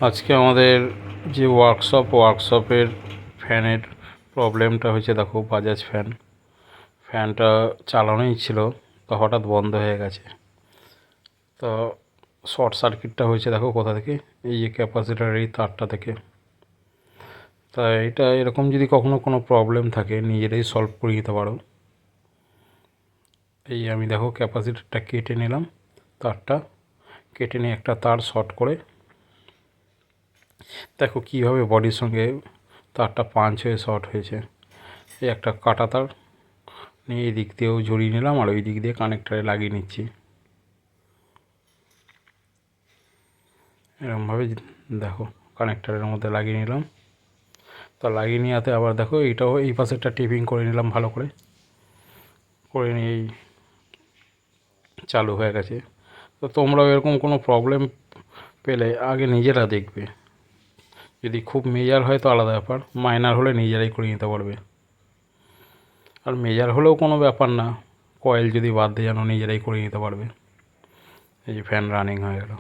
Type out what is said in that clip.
আজকে আমাদের যে ওয়ার্কশপের ফ্যানের প্রবলেমটা হয়েছে। দেখো, বাজাজ ফ্যানটা চালানোই ছিল, তো হঠাৎ বন্ধ হয়ে গেছে। তো শর্ট সার্কিটটা হয়েছে দেখো কোথা থেকে, এই যে ক্যাপাসিটার এই তারটা থেকে। তা এটা এরকম যদি কখনো কোনো প্রবলেম থাকে নিজেরাই সলভ করে নিতে পারো। এই আমি দেখো ক্যাপাসিটারটা কেটে নিলাম, তারটা কেটে নিয়ে একটা তার শর্ট করে দেখো কীভাবে বডির সঙ্গে তারটা পাঞ্চ হয়ে শর্ট হয়েছে। এই একটা কাটা তার নিয়ে এই দিক দিয়েও জড়িয়ে নিলাম আর ওই দিক দিয়ে কানেক্টারে লাগিয়ে নিচ্ছি। এরকমভাবে দেখো কানেক্টারের মধ্যে লাগিয়ে নিলাম। তো লাগিয়ে নেওয়াতে আবার দেখো এইটাও এই পাশেরটা টিপিং করে নিলাম ভালো করে নিয়ে চালু হয়ে গেছে। তো তোমরাও এরকম কোনো প্রবলেম পেলে আগে নিজেরা দেখবে। যদি খুব মেজর হয় তো আলাদা ব্যাপার, মাইনার হলে নিজেরাই করে নিতে পারবে। আর মেজর হলেও কোনো ব্যাপার না, কয়েল যদি বাদ দিয়ে জানো নিজেরাই করে নিতে পারবে। এই যে ফ্যান রানিং হয়ে গেল।